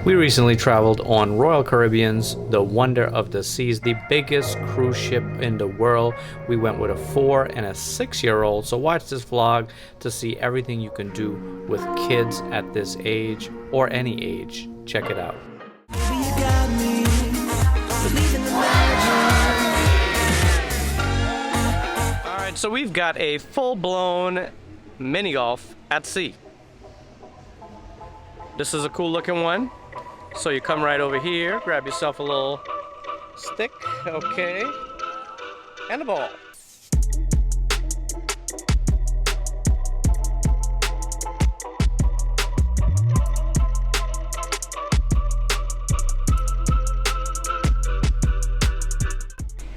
We recently traveled on Royal Caribbean's The Wonder of the Seas, the biggest cruise ship in the world. We went with a 4 and a 6-year-old, so watch this vlog to see everything you can do with kids at this age or any age. Check it out. Alright, so we've got a full-blown mini golf at sea. This is a cool looking one. So you come right over here, grab yourself a little stick, okay, and a ball.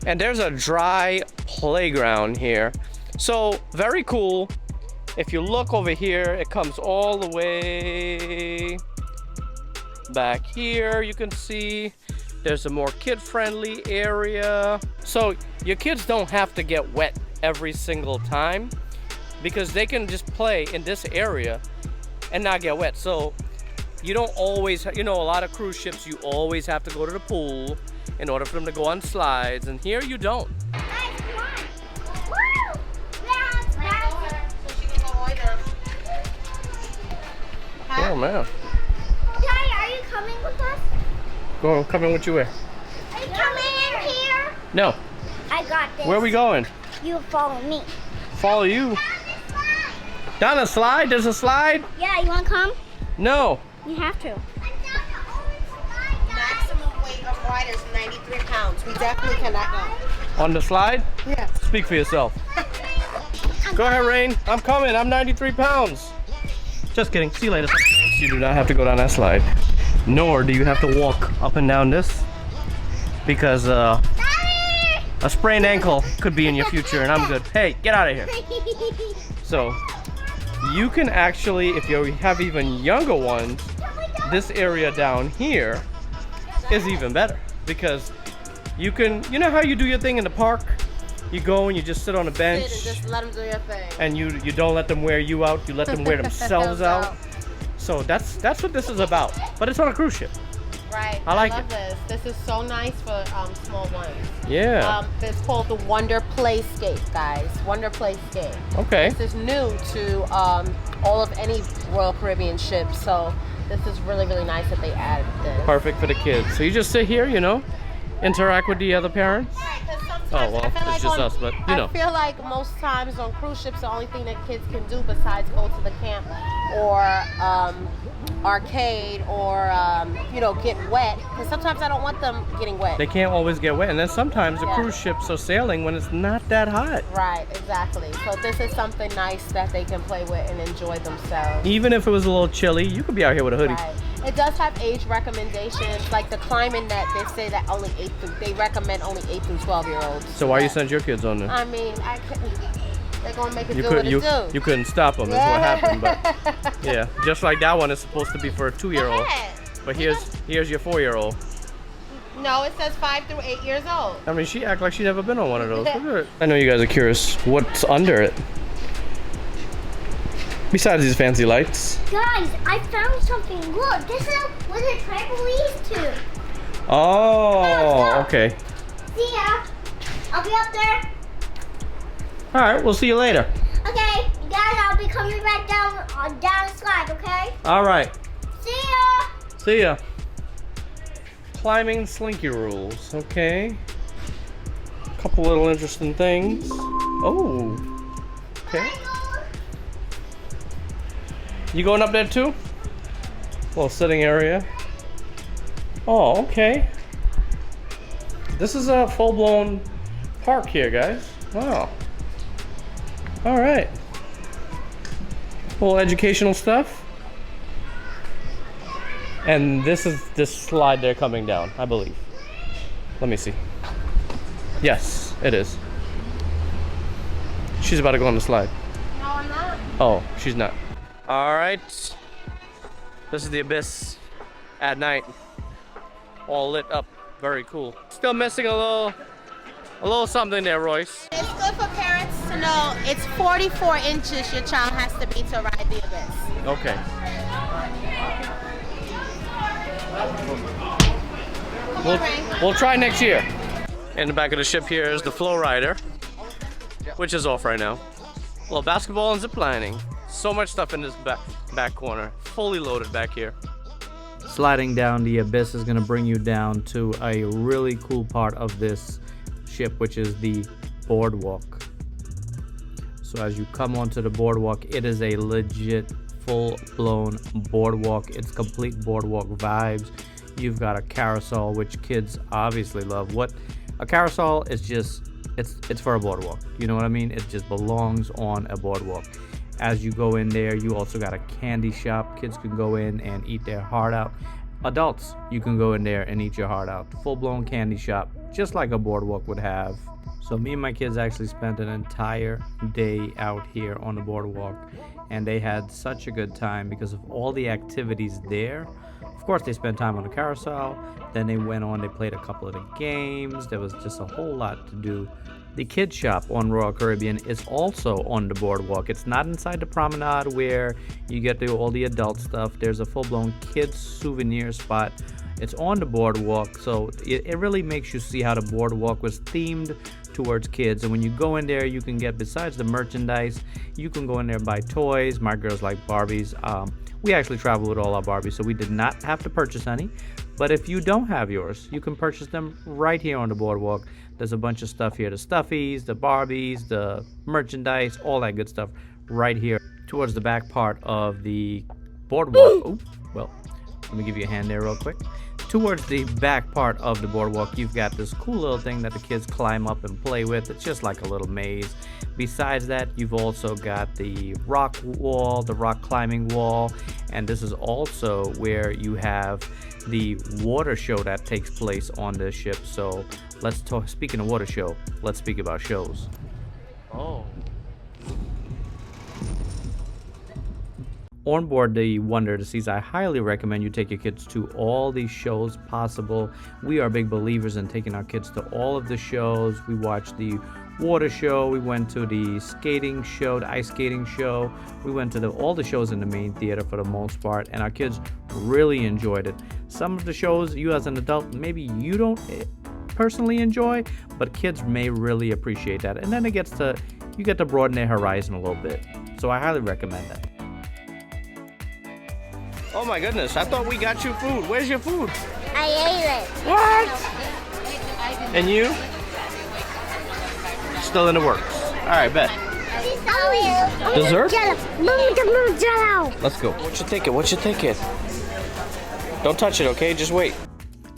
And there's a dry playground here. So very cool. If you look over here, it comes all the way back here. You can see there's a more kid-friendly area. So your kids don't have to get wet every single time because they can just play in this area and not get wet. So you don't always, you know, a lot of cruise ships, you always have to go to the pool in order for them to go on slides, and here you don't. Oh man. Daddy, are you coming with us? Go, I'm coming with you where? Are you coming in here? No. I got this. Where are we going? You follow me. Follow you? Down a slide? There's a slide? Yeah, you want to come? No. You have to. Maximum weight of riders 93 pounds. We definitely cannot go. On the slide? Yeah. Speak for yourself. Go ahead, Rain. I'm coming. I'm 93 pounds. Just kidding. See you later. You do not have to go down that slide. Nor do you have to walk up and down this. Because a sprained ankle could be in your future and I'm good. Hey, get out of here. So, you can actually, if you have even younger ones, this area down here is even better. Because you can, you know how you do your thing in the park? You go and you just sit on a bench. Just let them do your thing. And you don't let them wear you out. You let them wear themselves out. So that's what this is about. But it's on a cruise ship. Right. I like love it. this. This is so nice for small ones. Yeah. It's called the Wonder Playscape, guys. Wonder Playscape. Okay. This is new to all of any Royal Caribbean ship. So this is really, really nice that they added this. Perfect for the kids. So you just sit here, you know, interact with the other parents. Right, 'cause sometimes Oh, well, I feel it's like just us, but, you know. I feel like most times on cruise ships, the only thing that kids can do besides go to the camp or arcade or, you know, get wet. Because sometimes I don't want them getting wet. They can't always get wet. And then sometimes the cruise ships are sailing when it's not that hot. Right, exactly. So this is something nice that they can play with and enjoy themselves. Even if it was a little chilly, you could be out here with a hoodie. Right. It does have age recommendations, like the climbing net. They say that they recommend only 8 through 12-year-olds. So why you send your kids on there? I mean, they're gonna make it do what it do. You couldn't stop them. That's what happened. But yeah, just like that one is supposed to be for a 2-year-old. But here's your 4-year-old. No, it says 5 through 8 years old. I mean, she act like she never been on one of those. Look at her. I know you guys are curious. What's under it? Besides these fancy lights. Guys, I found something. Look, this is where the trampolines to. Oh, okay. See ya. I'll be up there. All right, we'll see you later. Okay, you guys, I'll be coming back down the slide, okay? All right. See ya. See ya. Climbing slinky rules. Okay. Couple little interesting things. Oh. Okay. You going up there too? Little sitting area. Oh, okay. This is a full-blown park here, guys. Wow. All right. Little educational stuff. And this is this slide they're coming down, I believe. Let me see. Yes, it is. She's about to go on the slide. No, I'm not. Oh, she's not. All right. This is the abyss at night. All lit up. Very cool. Still missing a little something there, Royce. It's good for parents to know it's 44 inches your child has to be to ride the abyss. Okay. We'll try next year. In the back of the ship here is the flow rider, which is off right now. A little basketball and zip lining. So much stuff in this back corner. Fully loaded back here. Sliding down the abyss is going to bring you down to a really cool part of this ship, which is the boardwalk. So as you come onto the boardwalk, it is a legit full-blown boardwalk. It's complete boardwalk vibes. You've got a carousel, which kids obviously love. What a carousel is just, it's for a boardwalk. You know what I mean? It just belongs on a boardwalk. As you go in there, you also got a candy shop. Kids can go in and eat their heart out. Adults, you can go in there and eat your heart out. Full-blown candy shop, just like a boardwalk would have. So me and my kids actually spent an entire day out here on the boardwalk, and they had such a good time because of all the activities there. Of course, they spent time on the carousel. Then they went on, they played a couple of the games. There was just a whole lot to do. The kids shop on Royal Caribbean is also on the boardwalk. It's not inside the promenade where you get to all the adult stuff. There's a full-blown kids souvenir spot. It's on the boardwalk, so it really makes you see how the boardwalk was themed towards kids. And when you go in there, you can get, besides the merchandise, you can go in there and buy toys. My girls like Barbies. We actually travel with all our Barbies, so we did not have to purchase any. But if you don't have yours, you can purchase them right here on the boardwalk. There's a bunch of stuff here, the stuffies, the Barbies, the merchandise, all that good stuff right here towards the back part of the boardwalk. Oh, well, let me give you a hand there real quick. Towards the back part of the boardwalk, you've got this cool little thing that the kids climb up and play with. It's just like a little maze. Besides that, you've also got the rock wall, the rock climbing wall, and this is also where you have the water show that takes place on this ship. So let's talk, speaking of water show, let's speak about shows. Oh. On board the Wonder of the Seas, I highly recommend you take your kids to all these shows possible. We are big believers in taking our kids to all of the shows. We watched the water show, we went to the skating show, the ice skating show. We went to all the shows in the main theater for the most part, and our kids really enjoyed it. Some of the shows you as an adult, maybe you don't personally enjoy, but kids may really appreciate that. And then you get to broaden their horizon a little bit. So I highly recommend that. Oh my goodness, I thought we got you food. Where's your food? I ate it. What? And you? Still in the works. All right, bet. Dessert? Jello. Let's go. What you thinking? What you thinking? Don't touch it, okay? Just wait.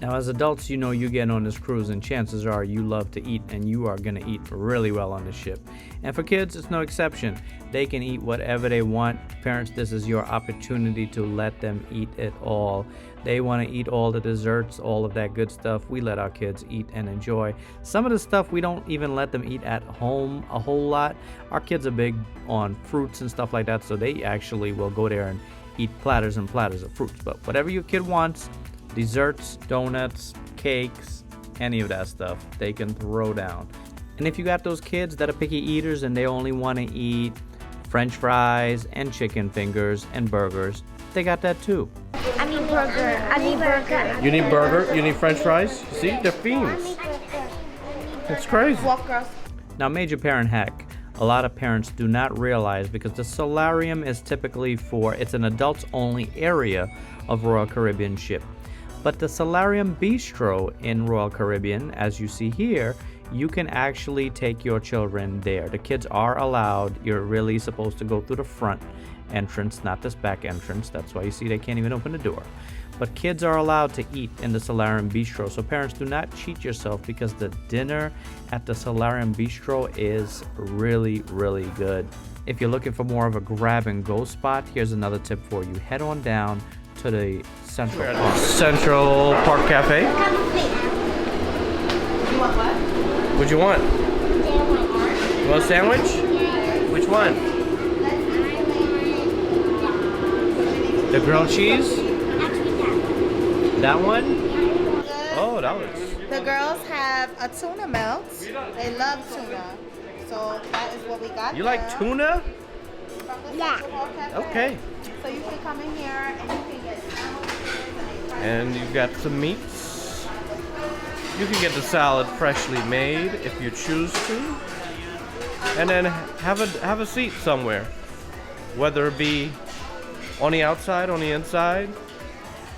Now, as adults, you know you get on this cruise, and chances are you love to eat, and you are going to eat really well on this ship. And for kids, it's no exception. They can eat whatever they want. Parents, this is your opportunity to let them eat it all. They want to eat all the desserts, all of that good stuff. We let our kids eat and enjoy. Some of the stuff we don't even let them eat at home a whole lot. Our kids are big on fruits and stuff like that, so they actually will go there and eat platters and platters of fruits. But whatever your kid wants, desserts, donuts, cakes, any of that stuff, they can throw down. And if you got those kids that are picky eaters and they only want to eat French fries and chicken fingers and burgers, they got that too. I need burger. I need burger. You need burger? You need French fries? See, they're fiends. It's crazy. Now, major parent hack. A lot of parents do not realize, because the solarium is typically it's an adults only area of Royal Caribbean ship. But the Solarium Bistro in Royal Caribbean, as you see here, you can actually take your children there. The kids are allowed. You're really supposed to go through the front entrance, not this back entrance. That's why you see they can't even open the door. But kids are allowed to eat in the Solarium Bistro. So parents, do not cheat yourself, because the dinner at the Solarium Bistro is really, really good. If you're looking for more of a grab and go spot, here's another tip for you. Head on down to the Central Park. Central Park Cafe. You want what? What'd you want? You want a sandwich? Which one? The grilled cheese? That one? Oh, that was. The girls have a tuna melt. They love tuna. So that is what we got. You like tuna? Yeah. Okay. So you can come in here and you can get sandwiches and a And you've got some meats. You can get the salad freshly made if you choose to. And then have a seat somewhere. Whether it be on the outside, on the inside,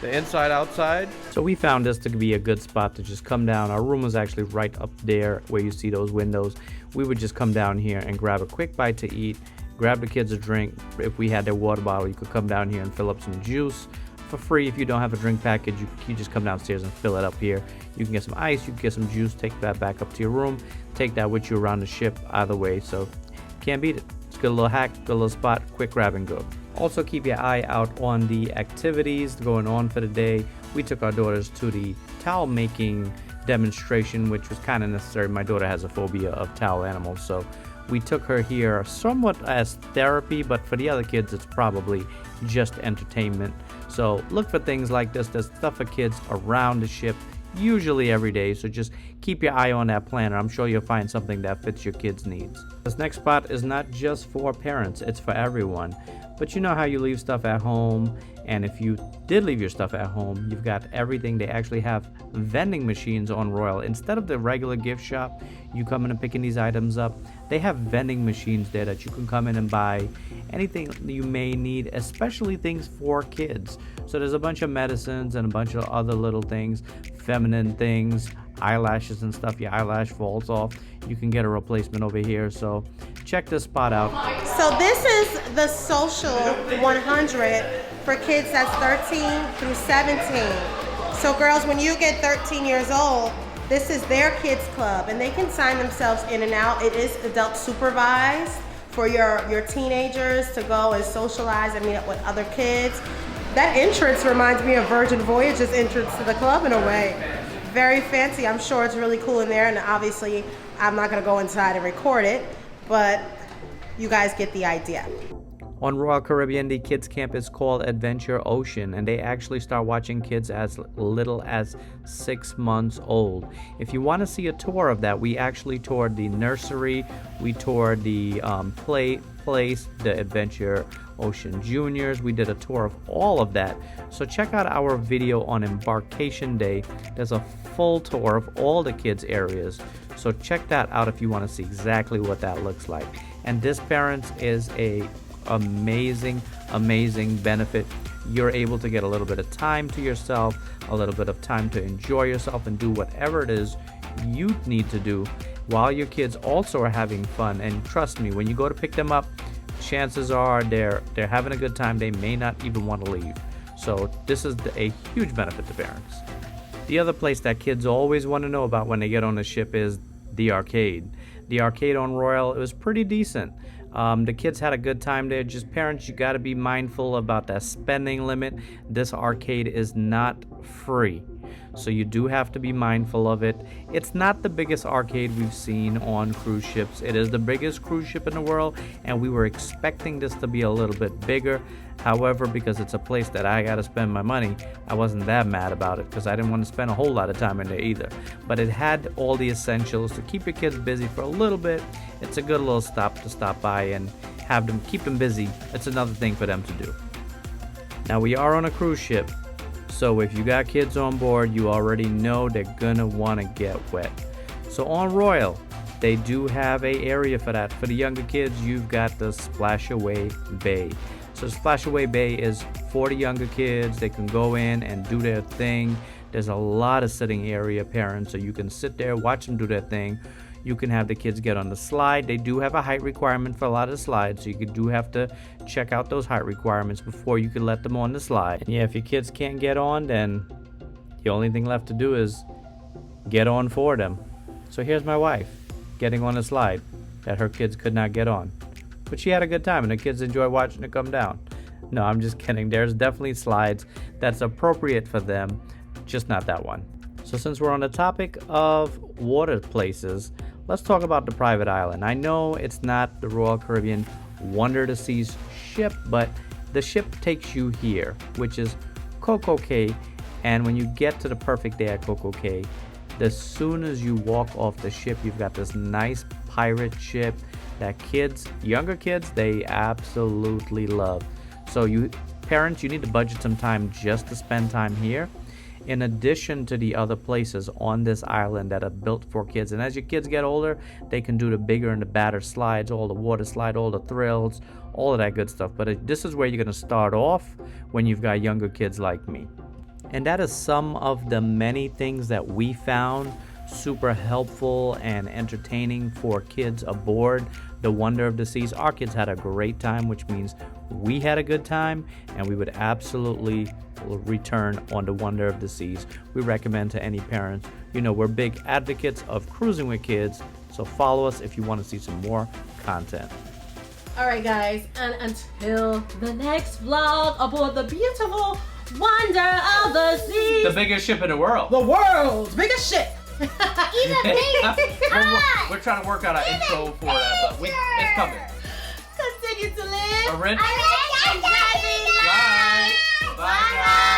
the inside, outside. So we found this to be a good spot to just come down. Our room was actually right up there where you see those windows. We would just come down here and grab a quick bite to eat, grab the kids a drink. If we had their water bottle, you could come down here and fill up some juice for free. If you don't have a drink package, you just come downstairs and fill it up here. You can get some ice, you can get some juice, take that back up to your room, take that with you around the ship, either way. So can't beat it. It's a good little hack, good little spot, quick grab and go. Also keep your eye out on the activities going on for the day. We took our daughters to the towel making demonstration, which was kind of necessary. My daughter has a phobia of towel animals, so we took her here somewhat as therapy, but for the other kids it's probably just entertainment. So look for things like this. There's stuff for kids around the ship, usually every day, so just keep your eye on that planner. I'm sure you'll find something that fits your kids' needs. This next spot is not just for parents, it's for everyone. But you know how you leave stuff at home, and if you did leave your stuff at home, you've got everything. They actually have vending machines on Royal. Instead of the regular gift shop, you come in and picking these items up, they have vending machines there that you can come in and buy anything you may need, especially things for kids. So there's a bunch of medicines and a bunch of other little things, feminine things, eyelashes and stuff. Your eyelash falls off, you can get a replacement over here. So check this spot out. So this is the Social 100 for kids that's 13 through 17. So girls, when you get 13 years old, this is their kids club and they can sign themselves in and out. It is adult supervised for your teenagers to go and socialize and meet up with other kids. That entrance reminds me of Virgin Voyage's entrance to the club in a way. Very fancy. I'm sure it's really cool in there, and obviously I'm not gonna go inside and record it, but you guys get the idea. On Royal Caribbean, the kids camp is called Adventure Ocean, and they actually start watching kids as little as 6 months old. If you want to see a tour of that, we actually toured the nursery, we toured the play place, the Adventure Ocean Juniors. We did a tour of all of that. So check out our video on Embarkation Day. There's a full tour of all the kids areas. So check that out if you want to see exactly what that looks like. And this, parents, is a amazing benefit. You're able to get a little bit of time to yourself, a little bit of time to enjoy yourself and do whatever it is you need to do while your kids also are having fun. And trust me, when you go to pick them up, chances are they're having a good time. They may not even want to leave. So this is a huge benefit to parents. The other place that kids always want to know about when they get on the ship is the arcade. The arcade on Royal, it was pretty decent. The kids had a good time there. Just parents, you got to be mindful about that spending limit. This arcade is not free, so you do have to be mindful of it. It's not the biggest arcade we've seen on cruise ships. It is the biggest cruise ship in the world, and we were expecting this to be a little bit bigger. However, because it's a place that I got to spend my money, I wasn't that mad about it because I didn't want to spend a whole lot of time in there either. But it had all the essentials to keep your kids busy for a little bit. It's a good little stop to stop by and have them, keep them busy. It's another thing for them to do. Now, we are on a cruise ship, so if you got kids on board, you already know they're gonna want to get wet. So on Royal, they do have a area for that. For the younger kids, you've got the Splash Away Bay. So Splash Away Bay is for the younger kids. They can go in and do their thing. There's a lot of sitting area, parents, so you can sit there, watch them do their thing. You can have the kids get on the slide. They do have a height requirement for a lot of slides, so you do have to check out those height requirements before you can let them on the slide. And yeah, if your kids can't get on, then the only thing left to do is get on for them. So here's my wife getting on a slide that her kids could not get on. But she had a good time, and the kids enjoy watching it come down. No, I'm just kidding. There's definitely slides that's appropriate for them, just not that one. So since we're on the topic of water places, let's talk about the private island. I know it's not the Royal Caribbean Wonder to Seas ship, but the ship takes you here, which is Coco Cay. And when you get to the perfect day at Coco Cay, as soon as you walk off the ship, you've got this nice pirate ship that kids, younger kids, they absolutely love. So you parents, you need to budget some time just to spend time here. in addition to the other places on this island that are built for kids. And as your kids get older, they can do the bigger and the badder slides, all the water slide, all the thrills, all of that good stuff. But this is where you're going to start off when you've got younger kids like me. And that is some of the many things that we found super helpful and entertaining for kids aboard the Wonder of the Seas. Our kids had a great time, which means we had a good time, and we would absolutely return on the Wonder of the Seas. We recommend to any parent. You know, we're big advocates of cruising with kids, so follow us if you want to see some more content. All right, guys, and until the next vlog aboard the beautiful Wonder of the Seas. The biggest ship in the world. The world's biggest ship. Even big. We're trying to work out an intro for that, but it's coming. Continue to live. A rich. I like Bye. Bye, guys.